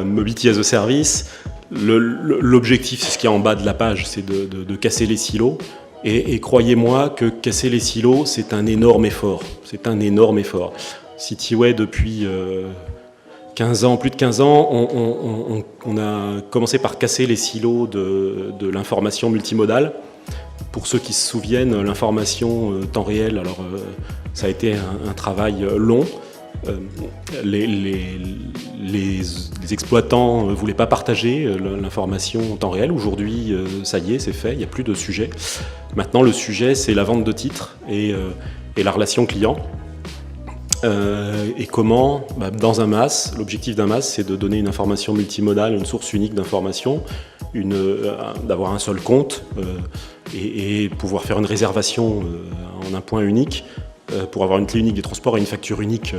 Mobility as a Service, l'objectif, c'est ce qu'il y a en bas de la page, c'est de casser les silos. Et croyez-moi que casser les silos, c'est un énorme effort. C'est un énorme effort. Cityway, depuis 15 ans, plus de 15 ans, on a commencé par casser les silos de l'information multimodale. Pour ceux qui se souviennent, l'information temps réel, alors ça a été un travail long. Les exploitants ne voulaient pas partager l'information en temps réel. Aujourd'hui, ça y est, c'est fait, il n'y a plus de sujet. Maintenant, le sujet, c'est la vente de titres et la relation client. Et comment, dans un MaaS, l'objectif d'un MaaS, c'est de donner une information multimodale, une source unique d'information, d'avoir un seul compte et pouvoir faire une réservation en un point unique, pour avoir une clé unique des transports et une facture unique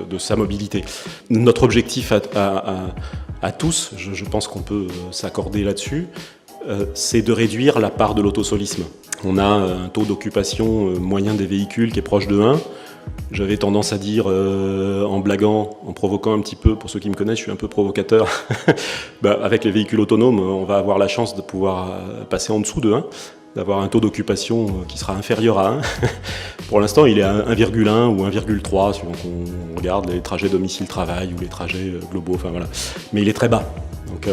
de sa mobilité. Notre objectif à tous, je pense qu'on peut s'accorder là-dessus, c'est de réduire la part de l'autosolisme. On a un taux d'occupation moyen des véhicules qui est proche de 1. J'avais tendance à dire, en blaguant, en provoquant un petit peu, pour ceux qui me connaissent, je suis un peu provocateur, avec les véhicules autonomes, on va avoir la chance de pouvoir passer en dessous de 1. D'avoir un taux d'occupation qui sera inférieur à 1. Pour l'instant, il est à 1,1 ou 1,3, suivant qu'on regarde les trajets domicile-travail ou les trajets globaux, enfin voilà. Mais il est très bas. Donc,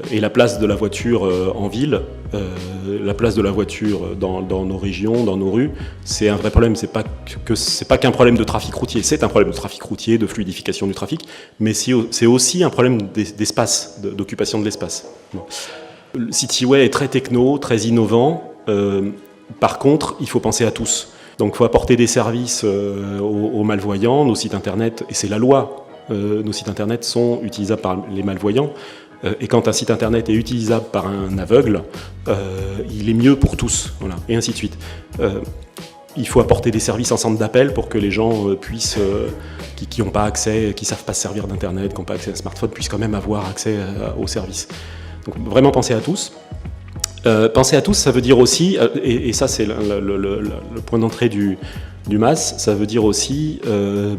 et la place de la voiture en ville, la place de la voiture dans nos régions, dans nos rues, c'est un vrai problème. C'est pas qu'un problème de trafic routier. C'est un problème de trafic routier, de fluidification du trafic, mais c'est aussi un problème d'espace, d'occupation de l'espace. Bon. Cityway est très techno, très innovant. Par contre, il faut penser à tous. Donc il faut apporter des services aux malvoyants, nos sites internet, et c'est la loi. Nos sites internet sont utilisables par les malvoyants. Et quand un site internet est utilisable par un aveugle, il est mieux pour tous, voilà, et ainsi de suite. Il faut apporter des services en centre d'appel pour que les gens puissent, qui n'ont pas accès, qui ne savent pas se servir d'internet, qui n'ont pas accès à un smartphone, puissent quand même avoir accès aux services. Donc vraiment penser à tous. Penser à tous, ça veut dire aussi, et ça c'est le point d'entrée du MaaS, ça veut dire aussi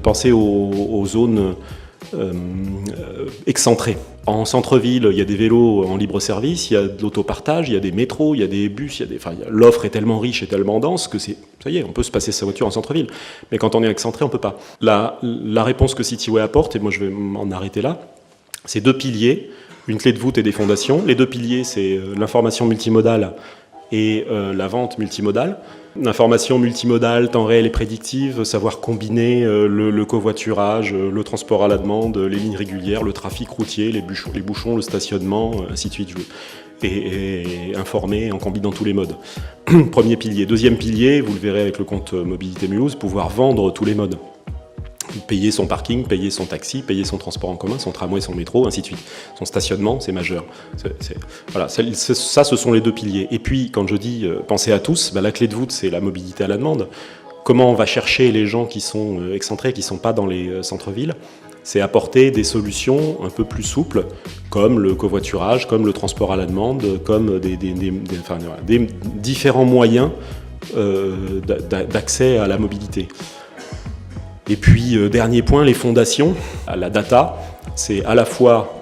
penser aux zones excentrées. En centre-ville, il y a des vélos en libre service, il y a de l'autopartage, il y a des métros, il y a des bus, l'offre est tellement riche et tellement dense que ça y est, on peut se passer sa voiture en centre-ville. Mais quand on est excentré, on ne peut pas. La réponse que Cityway apporte, et moi je vais m'en arrêter là, c'est 2 piliers. Une clé de voûte et des fondations. Les 2 piliers, c'est l'information multimodale et la vente multimodale. L'information multimodale, temps réel et prédictive, savoir combiner le covoiturage, le transport à la demande, les lignes régulières, le trafic routier, les bouchons, le stationnement, ainsi de suite. Et informer en combinant tous les modes. Premier pilier. Deuxième pilier, vous le verrez avec le compte Mobilité Mulhouse, pouvoir vendre tous les modes. Payer son parking, payer son taxi, payer son transport en commun, son tramway, son métro, ainsi de suite. Son stationnement, c'est majeur. Voilà, ça, ce sont les 2 piliers. Et puis, quand je dis penser à tous, la clé de voûte, c'est la mobilité à la demande. Comment on va chercher les gens qui sont excentrés, qui ne sont pas dans les centres-villes? C'est apporter des solutions un peu plus souples, comme le covoiturage, comme le transport à la demande, comme des différents moyens d'accès à la mobilité. Et puis, dernier point, les fondations. La data, c'est à la fois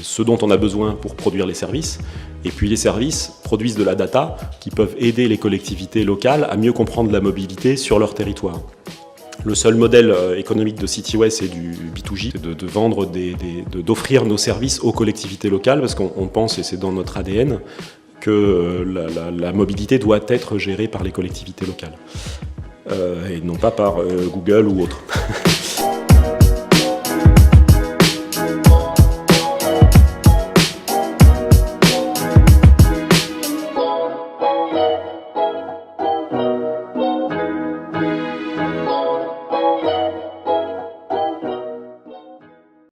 ce dont on a besoin pour produire les services, et puis les services produisent de la data qui peuvent aider les collectivités locales à mieux comprendre la mobilité sur leur territoire. Le seul modèle économique de Cityway, c'est du B2G, de vendre, d'offrir nos services aux collectivités locales, parce qu'on pense, et c'est dans notre ADN, que la mobilité doit être gérée par les collectivités locales. Et non pas par Google ou autre.